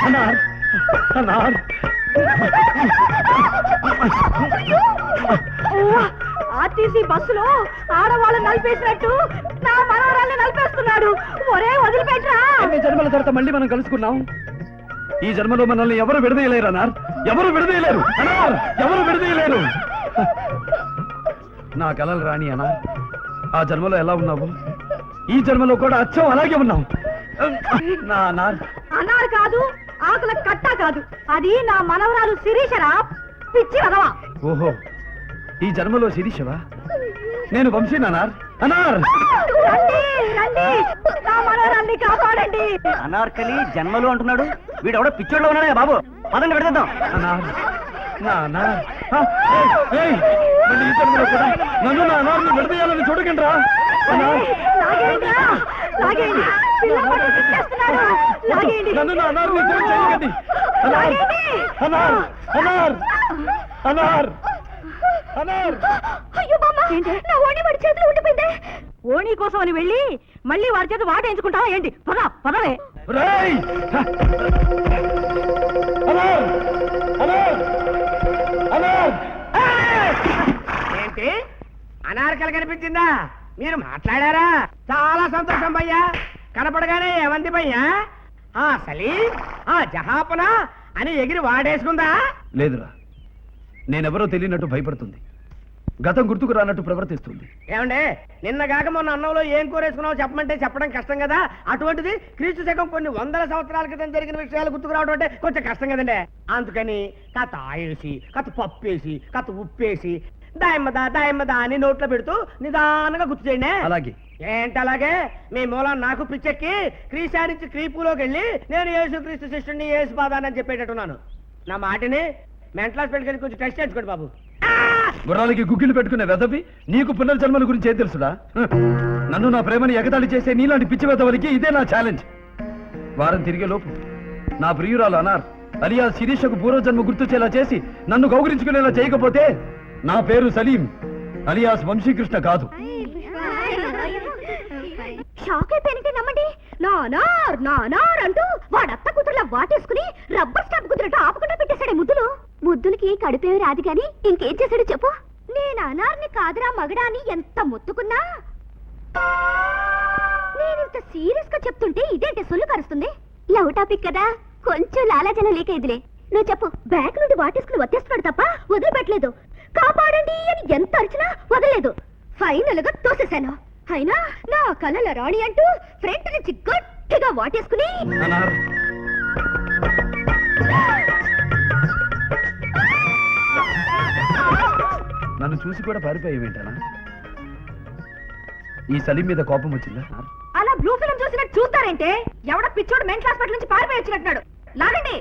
అనార్ అనార్ RTC బస్సులో ఆడవాళ్ళని నలిపేసినట్టు నా మనవరాల్ని నలిపేస్తున్నాడు. ఒరే వదిలిపెట్టరా. ఎన్ని జన్మల తర్వాత మళ్ళీ మనం కలుసుకున్నాం. ఈ జన్మలో మనల్ని ఎవరు విడదీయలేరు అనార్, ఎవరు విడదీయలేరు అనార్, ఎవరు విడదీయలేరు. నా కలలు రాణి అనార్, ఆ జన్మలో ఎలా ఉన్నావు ఈ జన్మలో కూడా అచ్చం అలాగే ఉన్నావు. నా అనార్ అనార్ కాదు, ఆకుల కట్ట కాదు, అది నా మనవరాలు శిరీషరా. పిచ్చి వదవా. ఓహో, ఈ జన్మలో శిరీషవా? నేను వంశీ అనార్. అనార్ రండి, రండి, నా మనవరాల్ని కాపాడండి. అనార్కలి జన్మలు అంటున్నాడు. వీడెవడో పిచ్చోడ్లో ఉన్నాడే బాబు. పదండి పెడదాం. అనార్ నా అనార్. ఏయ్, మళ్ళీ ఈ జన్మలో కూడా నన్ను నా అనార్ని విడదీయాలని చూడకండి రా. లాగేయండిరా, లాగేయండి. పిల్లవాడు పిచ్చేస్తున్నాడు. లాగేయండి. నన్ను నా అనార్ని దూరం చేయకండి. అనార్ అనార్ అనార్ అనార్ అనార్. అయ్యో బామ్మ, నా ఓణి వాడి చేతిలో ఉండిపోయిందే. ఓణి కోసం అని వెళ్ళి మళ్ళీ వాడి చేతి వాటేయించుకుంటావా ఏంటి? పద పదవే. రేయ్ అనార్ అనార్ అనార్. ఏంటి అనార్కలి కనిపించిందా? మీరు మాట్లాడారా? చాలా సంతోషం భయ్యా. కనపడగానే ఏమంది భయ్యా? సలీం జహాపన అని ఎగిరి వాడేసుకుందా? లేదురా, నేనెవరో తెలియనట్టు భయపడుతుంది. గతం గుర్తుకు రానట్టు ప్రవర్తిస్తుంది. ఏమండే, నిన్నగాక మొన్న అన్నంలో ఏం కూరేసుకున్నావో చెప్పమంటే చెప్పడం కష్టం కదా. అటువంటిది క్రీస్తు శకం కొన్ని వందల సంవత్సరాల క్రితం జరిగిన విషయాలు గుర్తుకు రావడం అంటే కొంచెం కష్టం కదండి. అందుకని కథ ఆయేసి, కథ పప్పేసి, కథ ఉప్పేసి దాయమ్మదా అని నోట్లో పెడుతూ నిదానంగా గుర్తు చేయండి. అలాగే. ఏంటి అలాగే? మీ మూలం నాకు పిచ్చెక్కి క్రీస్తు నుంచి క్రీపులోకి వెళ్ళి నేను యేసు క్రీస్తు శిష్యుడిని యేసు పాదానని చెప్పేటట్టున్నాను. నా మాటిని మెంటల్ హాస్పిటల్కి కొంచెం టెస్ట్ చేసుకోండి బాబు. గుర్రాలకి గుగ్గిలు పెట్టుకునే వెదవి నీకు పునర్జన్మల గురించి ఏం తెలుసుడా? నన్ను నా ప్రేమని ఎగతాళి చేసే నీలాంటి పిచ్చి వెదవలకి ఇదే నా ఛాలెంజ్. వారం తిరిగే లోపు నా ప్రియురాలు అనార్ అలియా శిరీషకు పూర్వజన్మ గుర్తొచ్చేలా చేసి నన్ను కౌగిలించుకునేలా చేయకపోతే నా పేరు సలీం అలియాస్ వంశీకృష్ణ కాదు. షాక్ అయిపోయినట్టే నమ్మండి. నానార్ నానార్ అంటూ వాడత్త కూతురులా వాటేసుకుని రబ్బర్ స్టాంప్ కుదిరట్టు ఆపకుండా పెట్టేశాడే ముద్దులు. ముద్దులకి కడిపేవి రాదు గాని ఇంకేం చేశాడు చెప్పు. నేను అనార్ని కాదురా మగడా అని ఎంత మొత్తుకున్నా, నేనింత సీరియస్ గా చెప్తుంటే ఇదేంటి సొల్లు కరుస్తుంది. లవ్ టాపిక్ కదా, కొంచెం లాలాజన లీక్ అయిందిలే. నువ్వు చెప్పు. బ్యాక్ నుండి వాటేసుకుని వచ్చేస్తున్నాడు తప్ప వదిలిపెట్టలేదు. కాపాడండి అని ఎంత అరిచినా వదలలేదు. ఫైనల్ గా తోసేశాను. అయినా నా కలల రాణి అంటూ ఫ్రంట్ నుంచి గట్టిగా వాటేసుకుని నన్ను చూసి కూడా పారిపోయేవేంటనా? ఈ సలీం మీద కోపం వచ్చిందా? అలా బ్లూ ఫిల్మ్ చూసినట్టు చూస్తారంటే ఎవడ పిచ్చోడు మెంటల్ హాస్పిటల్ నుంచి పారిపోయి వచ్చినట్టున్నాడు. లాగండి.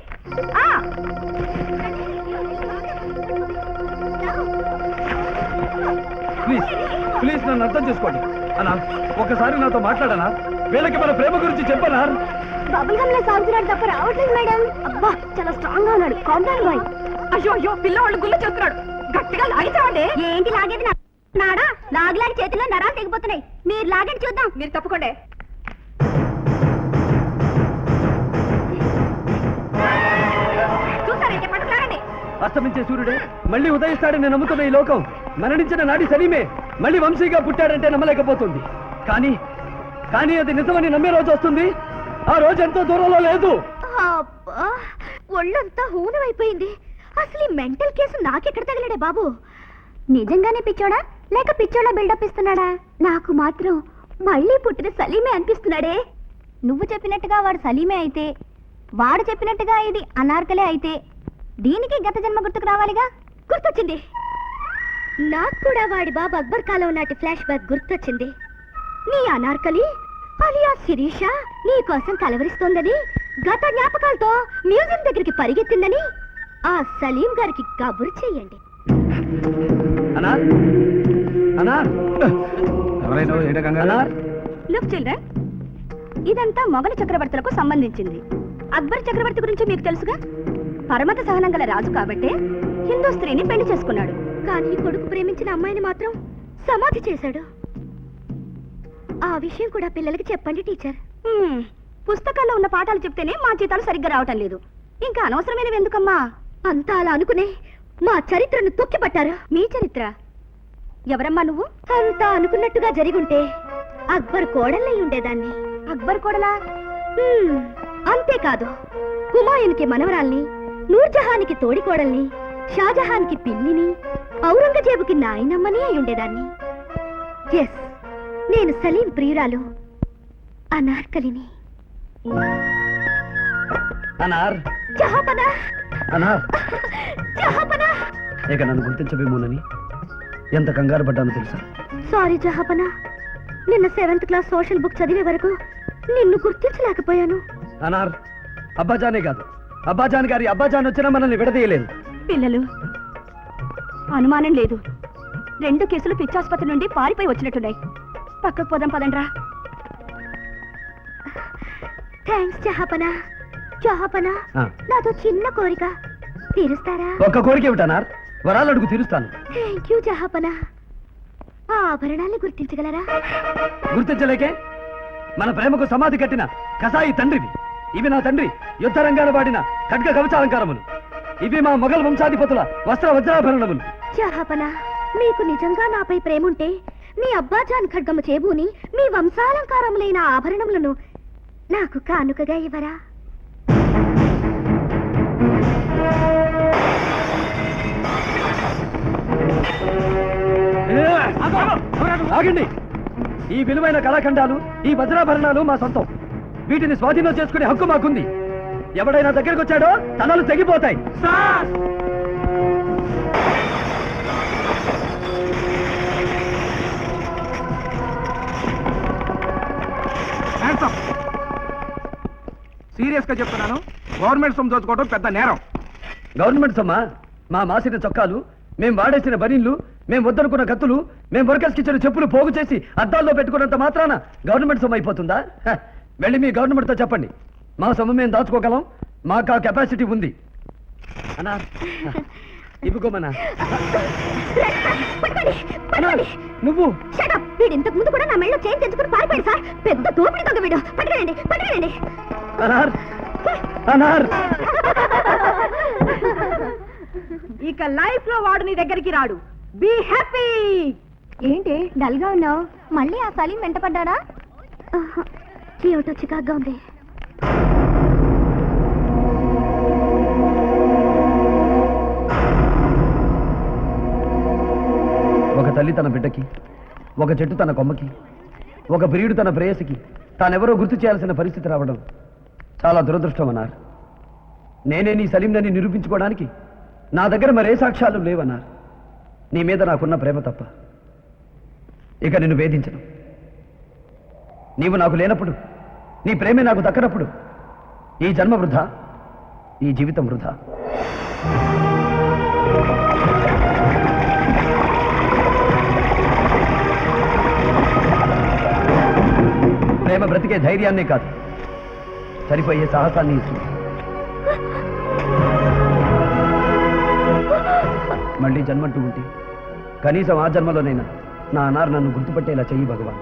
ప్లీజ్ ప్లీజ్ నన్ను అర్థం చేసుకోండి అన్నా. ఒకసారి నాతో మాట్లాడనా? వీళ్ళకి మన ప్రేమ గురించి చెప్పనా? బబుల్ గమ్ లో సాగుతున్నాడు తప్ప రావట్లేదు మేడం. అబ్బా చాలా స్ట్రాంగ్ గా ఉన్నాడు. Compound boy. అయ్యో అయ్యో, పిల్లవాళ్ళు గుళ్ళు చేస్తున్నాడు. గట్టిగా లాగించామండి. ఏంటి లాగేది? నాడా లాగిలాగి చేతిలో నరాలు తెగిపోతున్నాయి. మీరు లాగండి చూద్దాం. మీరు తప్పుకోండి. చూసారంటే పట్టుకులాగండి. అస్తమించే సూర్యుడే మళ్ళీ ఉదయిస్తాడని నమ్ముతున్న ఈ లోకం మరణించిన నాటి సలీమే మళ్ళీ వంశీగా పుట్టాడంటే నమ్మలేకపోతుంది. కానీ కానీ అది నిజమని నమ్మే రోజు వస్తుంది. ఆ రోజు ఎంతో దూరంలో లేదు. ఒళ్ళంతా హూనమైపోయింది. అసలు ఈ మెంటల్ కేసు నాకెక్కడ తగిలాడే బాబు? నిజంగానే పిచ్చోడా లేక పిచ్చోడా బిల్డప్ ఇస్తున్నాడా? నాకు మాత్రం మళ్ళీ పుట్టిన సలీమే అనిపిస్తున్నాడే. నువ్వు చెప్పినట్టుగా వాడు సలీమే అయితే, వాడు చెప్పినట్టుగా ఇది అనార్కలే అయితే, దీనికి గత జన్మ గుర్తుకు రావాలిగా. గుర్తొచ్చింది. నాకు కూడా వాడి బాబు అక్బర్ కాలం నాటి ఫ్లాష్ బ్యాక్ గుర్తొచ్చింది. నీ అనార్కలి అలియా శిరీష నీ కోసం కలవరిస్తోందని, గత జ్ఞాపకాలతో మ్యూజియం దగ్గరికి పరిగెత్తిందని ఆ సలీం గారికి కబురు చెయ్యండి. లుక్ చిల్డ్రన్, ఇదంతా మొఘల్ చక్రవర్తులకు సంబంధించింది. అక్బర్ చక్రవర్తి గురించి మీకు తెలుసుగా. పరమత సహనం గల రాజు కాబట్టే హిందూ స్త్రీని పెళ్లి చేసుకున్నాడు. కానీ కొడుకు ప్రేమించిన అమ్మాయిని మాత్రం సమాధి చేశాడు. ఆ విషయం కూడా పిల్లలకి చెప్పండి టీచర్. పుస్తకాల్లో ఉన్న పాఠాలు చెప్తేనే మా జీతాలు సరిగ్గా రావటం లేదు. ఇంకా అనవసరమైనవి ఎందుకమ్మా? అంతా అలా అనుకునే మా చరిత్రను తొక్కిపట్టారు. మీ చరిత్ర? ఎవరమ్మా నువ్వు? అంతా అనుకున్నట్టుగా జరిగుంటే అక్బర్ కోడల్లై ఉండేదాన్ని. అక్బర్ కోడలా? అంతేకాదు, హుమాయూన్కి మనవరాల్ని, నూర్జహాన్కి తోడికోడల్ని, షాజహాన్కి పిల్లిని, ఔరంగజేబుకి నాయనమ్మని అయి ఉండేదాన్ని. ఎస్, నేను సలీం ప్రియురాలు అనార్కలిని. అనార్ జహాపనా, అనార్ జహాపనా. ఇక నన్ను గుర్తించబేమోనని ఎంత కంగారు పడ్డానో తెలుసా? సారీ జహాపనా, నిన్న 7th క్లాస్ సోషల్ బుక్ చదివే వరకు నిన్ను గుర్తించలేకపోయాను. అనార్, అబ్బాజానే కాదు, అబ్బాజాన్ గారి అబ్బాజాన్ వచ్చినా మనల్ని విడదీయలేదు. పిల్లలు, అనుమానం లేదు, 2 కేసులు పిచ్చాసుపత్రి నుండి పారిపోయి వచ్చినట్టున్నాయి. పక్కకు పోదాం పదండ్రా. థ్యాంక్స్ జహాపనా. జహాపనా, నాతో చిన్న కోరిక తీరుస్తారా? ఒక్క కోరిక ఏమిటనార్? వరాలు అడుగు తీరుస్తాను. థ్యాంక్ యూ జహాపనా. ఆ ఆభరణాన్ని గుర్తించగలరా? గుర్తించలేకే? మన ప్రేమకు సమాధి కట్టిన కసాయి తండ్రివి. ఇవి నా తండ్రి యుద్ధరంగాన వాడిన ఖడ్గ కవచాలంకారములు. ఇవి మా మొఘల్ వంశాధిపతుల వస్త్ర వజ్రాభరణములు. జహాపనా, మీకు నిజంగా నాపై ప్రేముంటే మీ అబ్బాజాన్ ఖడ్గము చేబూని మీ వంశాలంకారములైన ఆభరణములను నాకు కానుకగా ఇవ్వరా? ఆగండి! ఈ విలువైన కళాఖండాలు, ఈ వజ్రాభరణాలు మా సొంతం. వీటిని స్వాధీనం చేసుకునే హక్కు మాకుంది. ఎవడైనా దగ్గరకు వచ్చాడో తలలు తెగిపోతాయి. సీరియస్ గా చెప్తున్నాను, గవర్నమెంట్ సొమ్ము దోచుకోవడం పెద్ద నేరం. గవర్నమెంట్ సొమ్మా? మా మాసిన చొక్కాలు, మేం వాడేసిన బనీళ్లు, మేం వద్దనుకున్న కత్తులు, మేం వర్కర్స్కి ఇచ్చిన చెప్పులు పోగు చేసి అద్దాల్లో పెట్టుకున్నంత మాత్రాన గవర్నమెంట్ సొమ్ము అయిపోతుందా? వెళ్ళి మీ గవర్నమెంట్తో చెప్పండి, మా సొమ్ము మేము దాచుకోగలం, మాకు ఆ కెపాసిటీ ఉంది. అన్నా ఇవ్వుకోమన్నా. నువ్వు వీడు ఇంతకు ముందు కూడా నా మెళ్ళలో చైన్ తెచ్చుకుని పారిపోయాడు సార్. పెద్ద దోపిడి దొంగ వీడు. పట్టుకెళ్ళండి, పట్టుకెళ్ళండి. అనార్, అనార్. ఇక లైఫ్ లో వాడు నీ దగ్గరికి రాడు. Be happy. ఏంటి డల్ గా ఉన్నావు? మళ్ళీ ఆ సలీం వెంట పడ్డాడా? ఏమిటో చికాగ్గా ఉంది. ఒక తల్లి తన బిడ్డకి, ఒక చెట్టు తన కొమ్మకి, ఒక ప్రియుడు తన ప్రేయసికి తానెవరో గుర్తు చేయాల్సిన పరిస్థితి రావడం చాలా దురదృష్టం అన్నారు. నేనే నీ సలీంనని నిరూపించుకోవడానికి నా దగ్గర మరే సాక్ష్యాలు లేవన్నారు. నీ మీద నాకున్న ప్రేమ తప్ప ఇక నిన్ను వేధించను. నీవు నాకు లేనప్పుడు, నీ ప్రేమే నాకు దక్కనప్పుడు ఈ జన్మ వృధా, ఈ జీవితం వృధా. ప్రేమ బ్రతికే ధైర్యాన్నే కాదు, సరిపోయే సాహసాన్ని ఇస్తుంది. మళ్ళీ జన్మంటూ ఉంటే కనీసం ఆ జన్మలోనైనా నా అనార్ నన్ను గుర్తుపట్టేలా చెయ్యి భగవాన్.